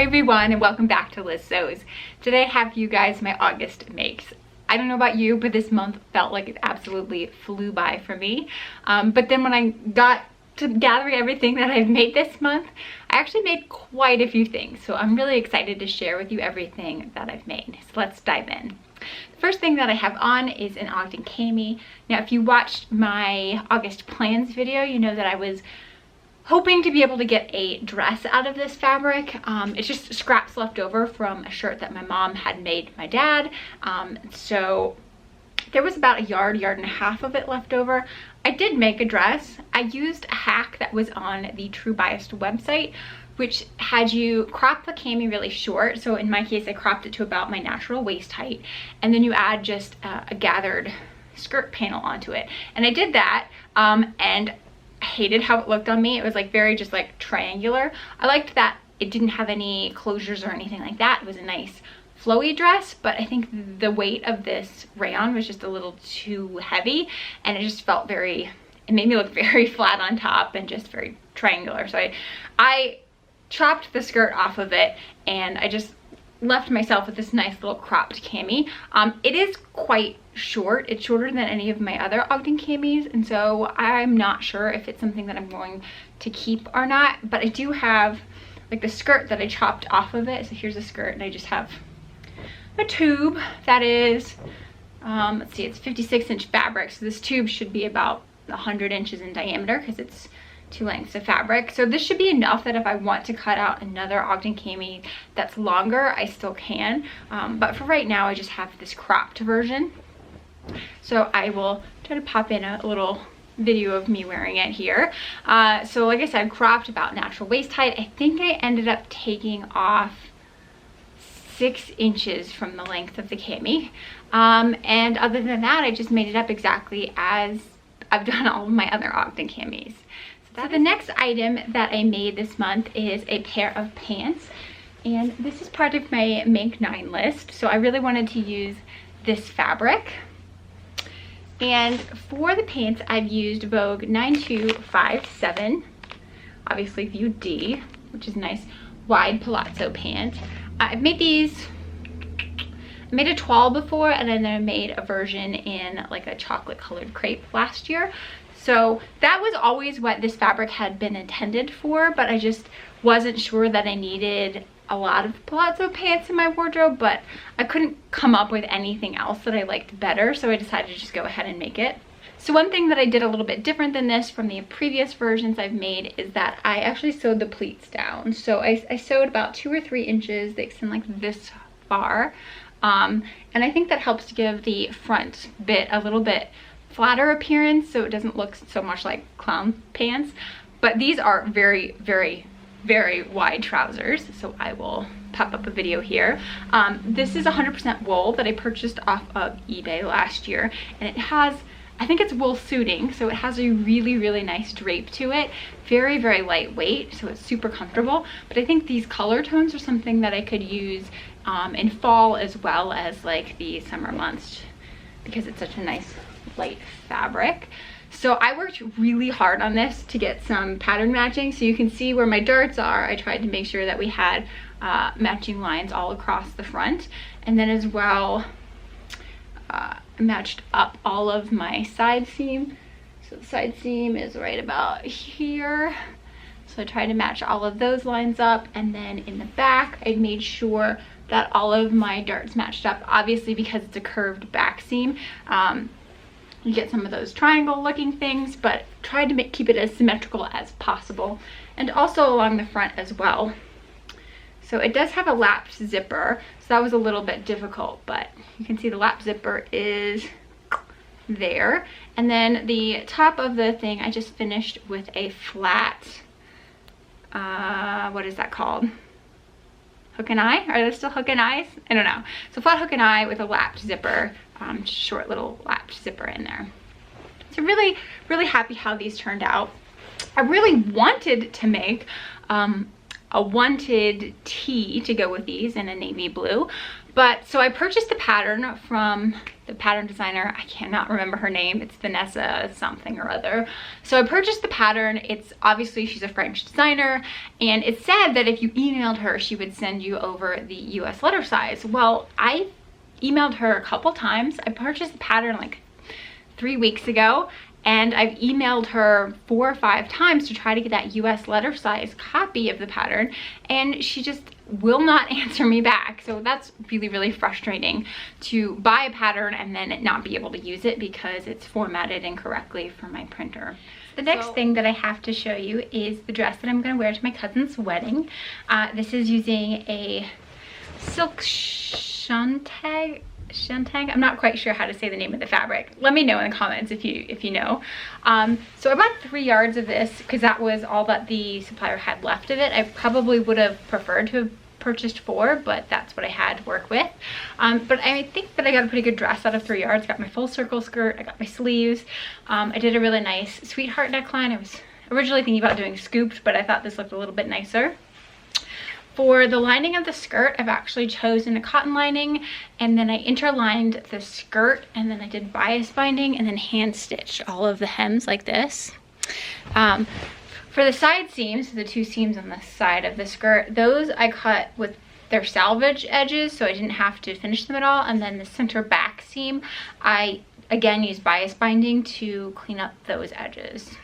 Hi everyone, and welcome back to Liz Sews. Today I have for you guys my August makes. I don't know about you, but this month felt like it absolutely flew by for me. But then when I got to gathering everything that I've made this month, I actually made quite a few things. So I'm really excited to share with you everything that I've made. So let's dive in. The first thing that I have on is an Ogden cami. Now, if you watched my August plans video, you know that I was hoping to be able to get a dress out of this fabric. It's just scraps left over from a shirt that my mom had made my dad. So there was about a yard and a half of it left over. I did make a dress. I used a hack that was on the True Biased website, which had you crop the cami really short. So in my case, I cropped it to about my natural waist height. And then you add just a gathered skirt panel onto it. And I did that, and I hated how it looked on me. It was like very just like triangular. I liked that it didn't have any closures or anything like that. It was a nice flowy dress, but I think the weight of this rayon was just a little too heavy, and it just felt very, it made me look very flat on top and just very triangular. So I chopped the skirt off of it, and I just left myself with this nice little cropped cami. It is quite short. It's shorter than any of my other Ogden camis, and so I'm not sure if it's something that I'm going to keep or not, but I do have like the skirt that I chopped off of it. So here's a skirt, and I just have a tube that is, let's see, it's 56-inch fabric, so this tube should be about 100 inches in diameter because it's 2 lengths of fabric. So this should be enough that if I want to cut out another Ogden cami that's longer, I still can. But for right now, I just have this cropped version. So I will try to pop in a little video of me wearing it here. So like I said, cropped about natural waist height. I think I ended up taking off 6 inches from the length of the cami. And other than that, I just made it up exactly as I've done all of my other Ogden camis. So the next item that I made this month is a pair of pants, and this is part of my Make 9 list. So I really wanted to use this fabric, and for the pants I've used Vogue 9257, obviously view D, which is a nice wide palazzo pant. I've made these, I made a toile before, and then I made a version in like a chocolate colored crepe last year. So that was always what this fabric had been intended for, but I just wasn't sure that I needed a lot of palazzo pants in my wardrobe, but I couldn't come up with anything else that I liked better, so I decided to just go ahead and make it. So one thing that I did a little bit different than this from the previous versions I've made is that I actually sewed the pleats down. So I sewed about 2 or 3 inches. They extend like this far, and I think that helps to give the front bit a little bit flatter appearance, so it doesn't look so much like clown pants. But these are very, very, very wide trousers, so I will pop up a video here. This is 100% wool that I purchased off of eBay last year, and it has, I think it's wool suiting, so it has a really, really nice drape to it. Very, very lightweight, so it's super comfortable. But I think these color tones are something that I could use in fall as well as like the summer months, because it's such a nice light fabric. So I worked really hard on this to get some pattern matching. So you can see where my darts are. I tried to make sure that we had matching lines all across the front, and then as well matched up all of my side seam. So the side seam is right about here, so I tried to match all of those lines up, and then in the back I made sure that all of my darts matched up, obviously because it's a curved back seam. You get some of those triangle looking things, but tried to keep it as symmetrical as possible, and also along the front as well. So it does have a lapped zipper, so that was a little bit difficult, but you can see the lap zipper is there. And then the top of the thing I just finished with a flat, what is that called? Hook and eye? Are there still hook and eyes? I don't know. So flat hook and eye with a lapped zipper, short little lapped zipper in there. So really, really happy how these turned out. I really wanted to make a wanted tee to go with these in a navy blue, But so I purchased the pattern from the pattern designer. I cannot remember her name. It's Vanessa something or other. So I purchased the pattern. It's obviously, she's a French designer, and it said that if you emailed her, she would send you over the US letter size. Well, I emailed her a couple times. I purchased the pattern like 3 weeks ago, and I've emailed her 4 or 5 times to try to get that US letter size copy of the pattern, and she just will not answer me back. So that's really, really frustrating, to buy a pattern and then not be able to use it because it's formatted incorrectly for my printer. The next thing that I have to show you is the dress that I'm going to wear to my cousin's wedding. This is using a silk shantag. I'm not quite sure how to say the name of the fabric. Let me know in the comments if you know. So I bought 3 yards of this because that was all that the supplier had left of it. I probably would have preferred to have purchased 4, but that's what I had to work with. But I think that I got a pretty good dress out of 3 yards. Got my full circle skirt, I got my sleeves. I did a really nice sweetheart neckline. I was originally thinking about doing scooped, but I thought this looked a little bit nicer. For the lining of the skirt, I've actually chosen a cotton lining, and then I interlined the skirt, and then I did bias binding and then hand stitched all of the hems like this. For the side seams, the 2 seams on the side of the skirt, those I cut with their salvage edges, so I didn't have to finish them at all. And then the center back seam, I again used bias binding to clean up those edges.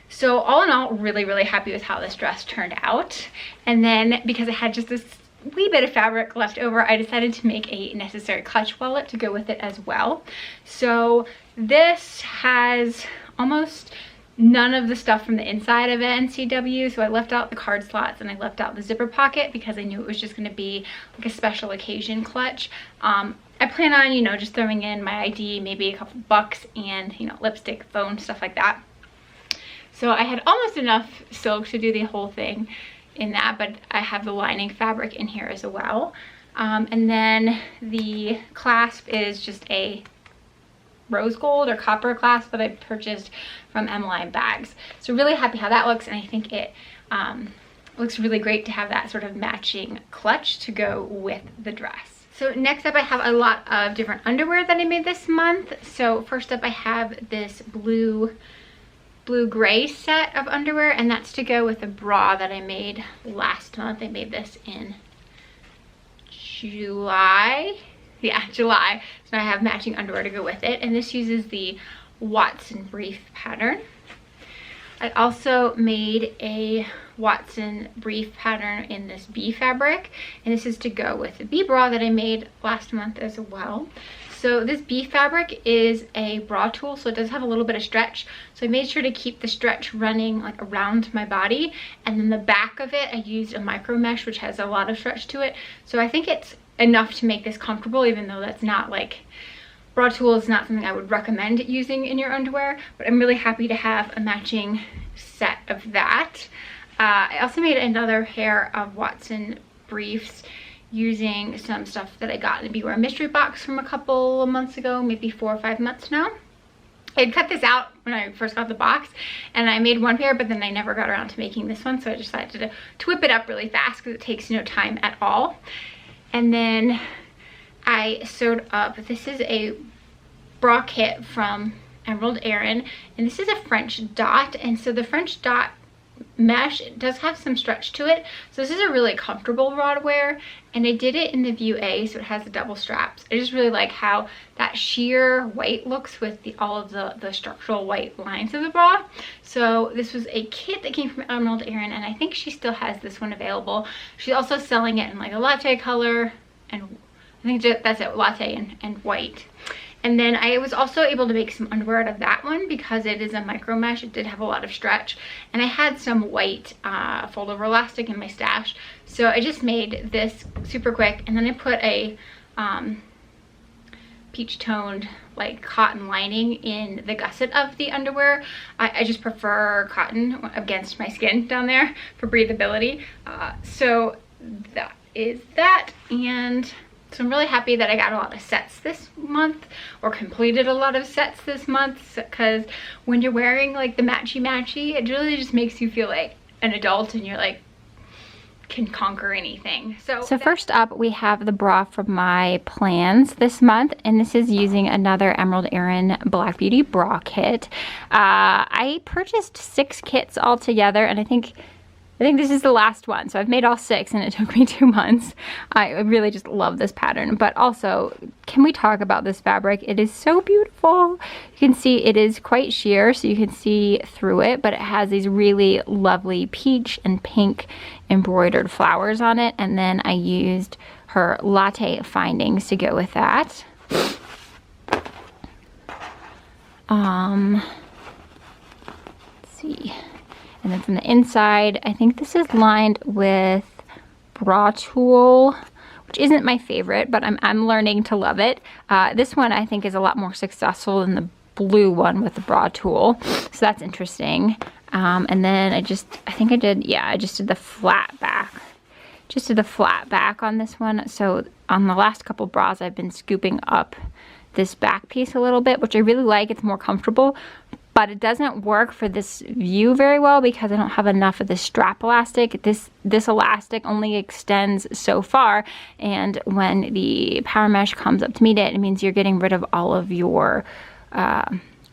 So all in all, really, really happy with how this dress turned out. And then because I had just this wee bit of fabric left over, I decided to make a necessary clutch wallet to go with it as well. So this has almost none of the stuff from the inside of NCW, so I left out the card slots and I left out the zipper pocket because I knew it was just going to be like a special occasion clutch. I plan on, you know, just throwing in my ID, maybe a couple bucks, and, you know, lipstick, phone, stuff like that. So I had almost enough silk to do the whole thing in that, but I have the lining fabric in here as well. And then the clasp is just a rose gold or copper clasp that I purchased from Emmeline Bags. So really happy how that looks, and I think it looks really great to have that sort of matching clutch to go with the dress. So next up, I have a lot of different underwear that I made this month. So first up, I have this blue-gray set of underwear, and that's to go with a bra that I made last month. I made this in July. Yeah, July. So now I have matching underwear to go with it, and this uses the Watson brief pattern. I also made a Watson brief pattern in this bee fabric, and this is to go with the bee bra that I made last month as well. So this bee fabric is a bra tulle, so it does have a little bit of stretch. So I made sure to keep the stretch running like around my body, and then the back of it I used a micro mesh, which has a lot of stretch to it. So I think it's enough to make this comfortable, even though that's not like, bra tulle is not something I would recommend using in your underwear, but I'm really happy to have a matching set of that. I also made another pair of Watson briefs using some stuff that I got in the Beware mystery box from a couple of months ago, maybe 4 or 5 months now. I had cut this out when I first got the box, and I made one pair, but then I never got around to making this one, so I decided to whip it up really fast because it takes no time at all. And then I sewed up, this is a bra kit from Emerald Erin, and this is a French dot, and so the French dot mesh, it does have some stretch to it, so this is a really comfortable bra to wear, and I did it in the view A, so it has the double straps. I just really like how that sheer white looks with all of the structural white lines of the bra. So this was a kit that came from Emerald Erin, and I think she still has this one available. She's also selling it in like a latte color, and I think that's it, latte and white. And then I was also able to make some underwear out of that one because it is a micro mesh. It did have a lot of stretch, and I had some white fold over elastic in my stash, so I just made this super quick, and then I put a peach toned like cotton lining in the gusset of the underwear. I just prefer cotton against my skin down there for breathability. So that is that, and so I'm really happy that I got a lot of sets this month, or completed a lot of sets this month, because when you're wearing like the matchy, it really just makes you feel like an adult, and you're like can conquer anything. So first up, we have the bra from my plans this month, and this is using another Emerald Erin Black Beauty bra kit. I purchased 6 kits altogether, and I think this is the last one. So I've made all 6 and it took me 2 months. I really just love this pattern. But also, can we talk about this fabric? It is so beautiful. You can see it is quite sheer, so you can see through it, but it has these really lovely peach and pink embroidered flowers on it. And then I used her latte findings to go with that. Let's see. And then from the inside, I think this is lined with bra tulle, which isn't my favorite, but I'm learning to love it. This one I think is a lot more successful than the blue one with the bra tulle, so that's interesting. And then I just did the flat back. Just did the flat back on this one. So on the last couple bras, I've been scooping up this back piece a little bit, which I really like. It's more comfortable. But it doesn't work for this view very well because I don't have enough of the strap elastic. This elastic only extends so far, and when the power mesh comes up to meet it, it means you're getting rid of all of your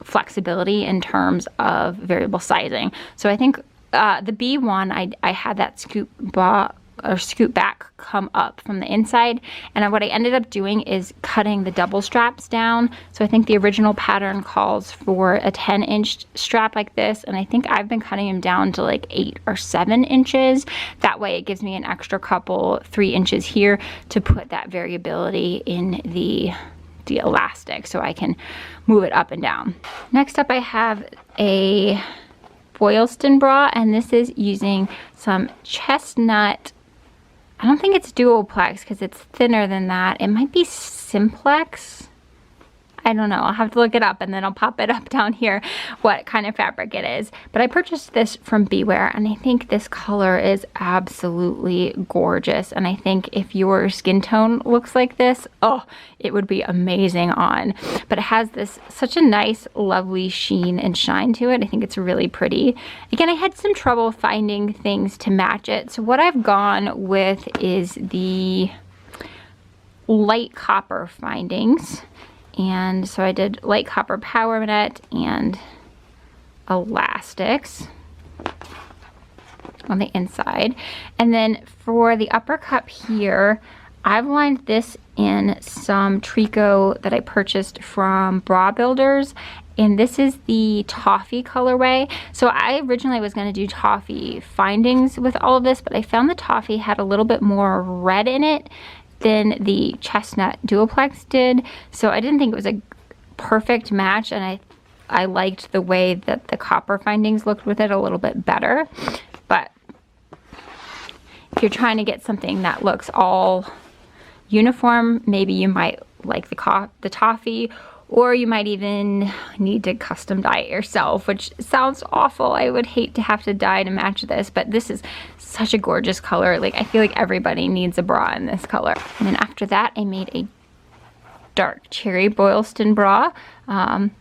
flexibility in terms of variable sizing. So I think the B one, I had that scoop back come up from the inside, and what I ended up doing is cutting the double straps down. So I think the original pattern calls for a 10-inch strap like this, and I think I've been cutting them down to like 8 or 7 inches. That way it gives me an extra couple 3 inches here to put that variability in the elastic so I can move it up and down. Next up, I have a Boylston bra, and this is using some chestnut. I don't think it's duoplex because it's thinner than that. It might be simplex. I don't know. I'll have to look it up and then I'll pop it up down here what kind of fabric it is. But I purchased this from Beware, and I think this color is absolutely gorgeous. And I think if your skin tone looks like this, oh, it would be amazing on. But it has such a nice, lovely sheen and shine to it. I think it's really pretty. Again, I had some trouble finding things to match it. So what I've gone with is the light copper findings. And so I did light copper power net and elastics on the inside. And then for the upper cup here, I've lined this in some tricot that I purchased from Bra Builders. And this is the toffee colorway. So I originally was going to do toffee findings with all of this, but I found the toffee had a little bit more red in it than the chestnut duoplex did, so I didn't think it was a perfect match, and I liked the way that the copper findings looked with it a little bit better. But if you're trying to get something that looks all uniform, maybe you might like the toffee, or you might even need to custom dye it yourself, which sounds awful. I would hate to have to dye to match this, but this is such a gorgeous color. Like, I feel like everybody needs a bra in this color. And then after that, I made a dark cherry Boylston bra. Not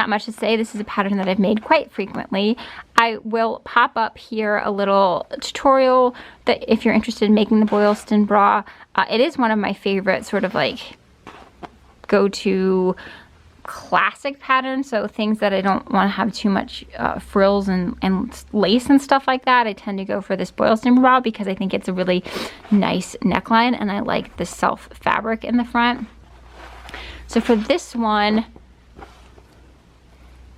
much to say. This is a pattern that I've made quite frequently. I will pop up here a little tutorial that if you're interested in making the Boylston bra. It is one of my favorite sort of like go-to classic patterns, so things that I don't want to have too much frills and lace and stuff like that. I tend to go for this Boylston bra because I think it's a really nice neckline, and I like the self fabric in the front. So for this one,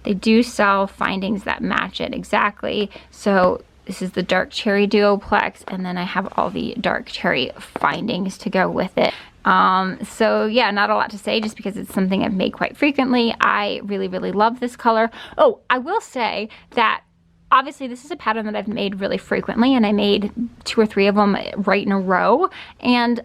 they do sell findings that match it exactly. So this is the dark cherry duoplex, and then I have all the dark cherry findings to go with it. So yeah, not a lot to say just because it's something I've made quite frequently. I really, really love this color. Oh, I will say that obviously this is a pattern that I've made really frequently, and I made 2 or 3 of them right in a row. And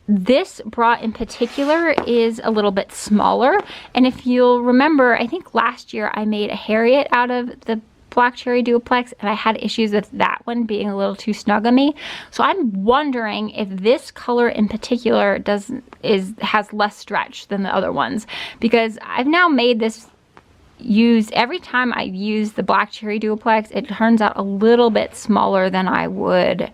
this bra in particular is a little bit smaller. And if you'll remember, I think last year I made a Harriet out of the Black Cherry Duoplex, and I had issues with that one being a little too snug on me. So I'm wondering if this color in particular has less stretch than the other ones, because I've now made this every time I use the Black Cherry Duoplex, it turns out a little bit smaller than I would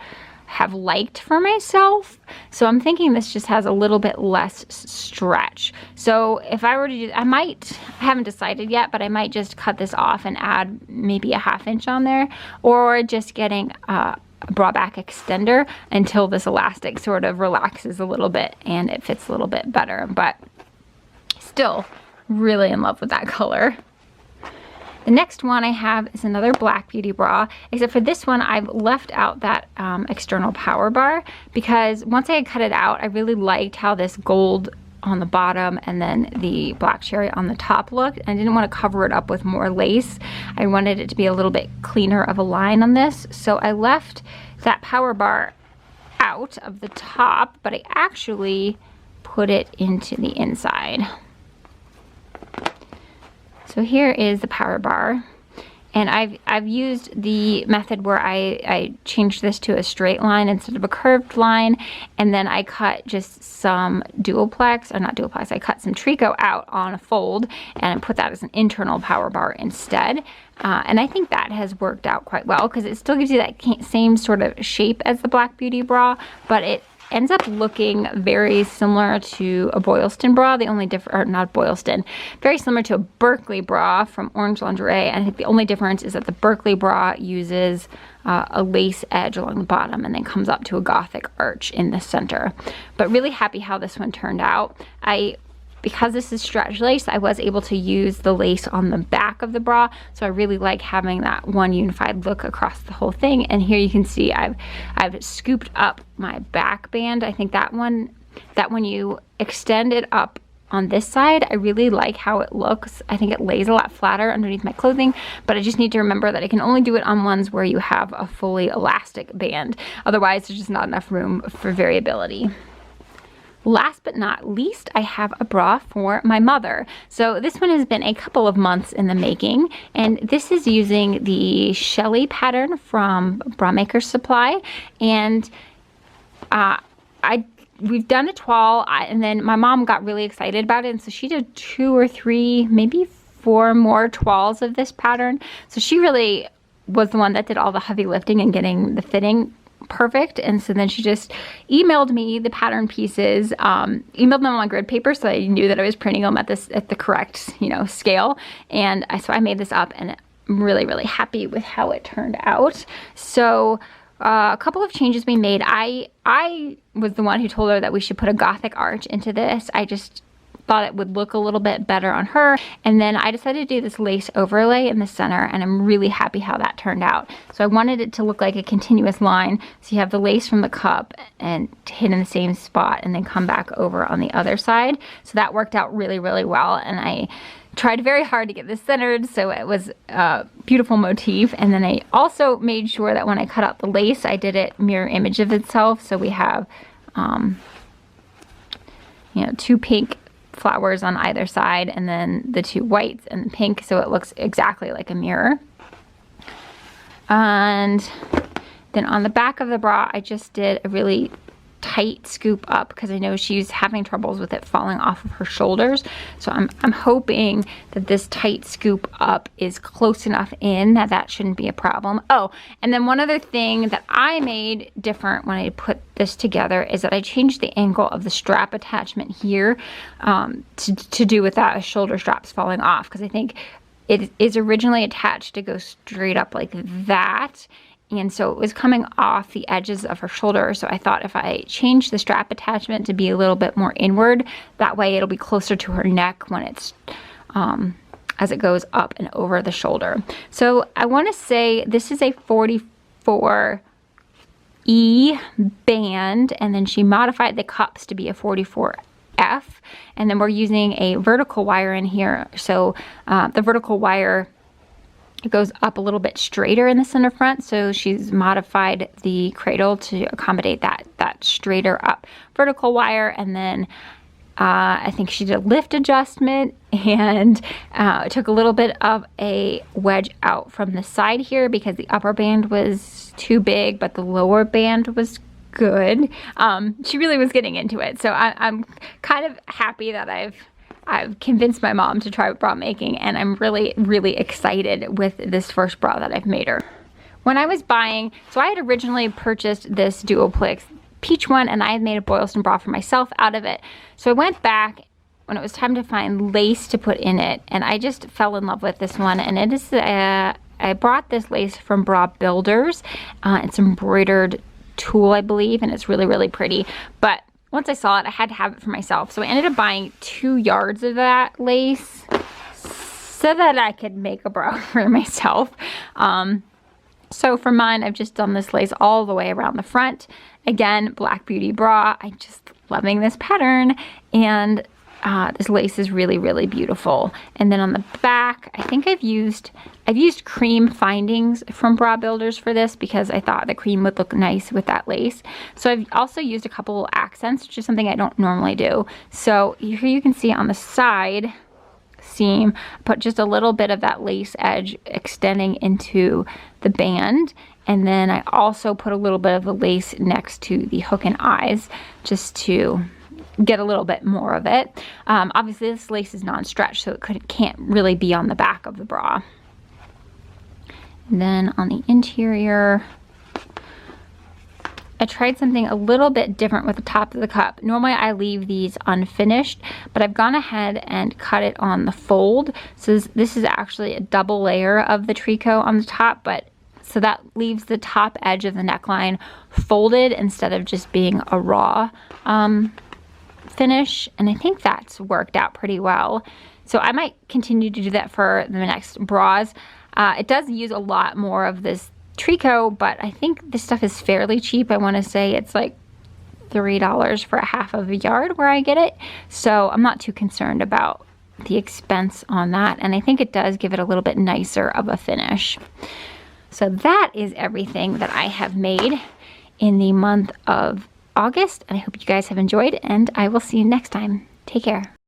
have liked for myself. So I'm thinking this just has a little bit less stretch. So if I were to do, I haven't decided yet, but I might just cut this off and add maybe a 1/2 inch on there, or just getting a bra back extender until this elastic sort of relaxes a little bit and it fits a little bit better. But still really in love with that color. The next one I have is another black beauty bra, except for this one I've left out that external power bar, because once I had cut it out, I really liked how this gold on the bottom and then the black cherry on the top looked. I didn't want to cover it up with more lace. I wanted it to be a little bit cleaner of a line on this, so I left that power bar out of the top, but I actually put it into the inside. So here is the power bar, and I've used the method where I changed this to a straight line instead of a curved line, and then I cut just some duoplex, or not duoplex, I cut some tricot out on a fold and put that as an internal power bar instead. And I think that has worked out quite well, because it still gives you that same sort of shape as the Black Beauty bra, but it ends up looking very similar to a Boylston bra. The only difference, or not Boylston, very similar to a Berkeley bra from Orange Lingerie. And I think the only difference is that the Berkeley bra uses a lace edge along the bottom and then comes up to a Gothic arch in the center. But really happy how this one turned out. Because this is stretch lace, I was able to use the lace on the back of the bra, so I really like having that one unified look across the whole thing. And here you can see I've scooped up my back band. I think that when you extend it up on this side, I really like how it looks. I think it lays a lot flatter underneath my clothing, but I just need to remember that I can only do it on ones where you have a fully elastic band. Otherwise, there's just not enough room for variability. Last but not least, I have a bra for my mother. So this one has been a couple of months in the making, and this is using the Shelly pattern from Bra Maker Supply. And we've done a toile, and then my mom got really excited about it, and so she did 2 or 3, maybe 4 more toiles of this pattern. So she really was the one that did all the heavy lifting and getting the fitting perfect. And so then she just emailed me the pattern pieces, emailed them on grid paper, so I knew that I was printing them at the correct, scale. And so I made this up, and I'm really, really happy with how it turned out. So a couple of changes we made. I was the one who told her that we should put a Gothic arch into this. I just thought it would look a little bit better on her, and then I decided to do this lace overlay in the center, and I'm really happy how that turned out. So I wanted it to look like a continuous line, so you have the lace from the cup and hit in the same spot and then come back over on the other side. So that worked out really, really well, and I tried very hard to get this centered so it was a beautiful motif. And then I also made sure that when I cut out the lace, I did it mirror image of itself. So we have 2 pink flowers on either side, and then the 2 whites and the pink, so it looks exactly like a mirror. And then on the back of the bra, I just did a really tight scoop up, because I know she's having troubles with it falling off of her shoulders. So I'm hoping that this tight scoop up is close enough in that shouldn't be a problem. Oh, and then one other thing that I made different when I put this together is that I changed the angle of the strap attachment here to do with that shoulder straps falling off, because I think it is originally attached to go straight up like that. And so it was coming off the edges of her shoulder. So I thought if I change the strap attachment to be a little bit more inward, that way it'll be closer to her neck when it's, as it goes up and over the shoulder. So I want to say this is a 44E band, and then she modified the cups to be a 44F. And then we're using a vertical wire in here. So the vertical wire, it goes up a little bit straighter in the center front, so she's modified the cradle to accommodate that straighter up vertical wire. And then I think she did a lift adjustment and took a little bit of a wedge out from the side here, because the upper band was too big, but the lower band was good. She really was getting into it, so I'm kind of happy that I've convinced my mom to try bra making, and I'm really, really excited with this first bra that I've made her. when I was buying, so I had originally purchased this Duoplix peach one, and I had made a Boylston bra for myself out of it. So I went back when it was time to find lace to put in it, and I just fell in love with this one. And it is I brought this lace from Bra Builders. It's embroidered tulle, I believe, and it's really, really pretty. But once I saw it, I had to have it for myself. So I ended up buying 2 yards of that lace so that I could make a bra for myself. So for mine, I've just done this lace all the way around the front. Again, Black Beauty bra. I'm just loving this pattern. And this lace is really, really beautiful. And then on the back, I think I've used cream findings from Bra Builders for this because I thought the cream would look nice with that lace. So I've also used a couple accents, which is something I don't normally do. So here you can see on the side seam, put just a little bit of that lace edge extending into the band. And then I also put a little bit of the lace next to the hook and eyes just to get a little bit more of it. Obviously this lace is non-stretch, so it can't really be on the back of the bra. And then on the interior, I tried something a little bit different with the top of the cup. Normally I leave these unfinished, but I've gone ahead and cut it on the fold. So this is actually a double layer of the tricot on the top, but so that leaves the top edge of the neckline folded instead of just being a raw finish. And I think that's worked out pretty well. So I might continue to do that for the next bras. It does use a lot more of this tricot, but I think this stuff is fairly cheap. I want to say it's like $3 for a half of a yard where I get it. So I'm not too concerned about the expense on that. And I think it does give it a little bit nicer of a finish. So that is everything that I have made in the month of August. And I hope you guys have enjoyed, and I will see you next time. Take care.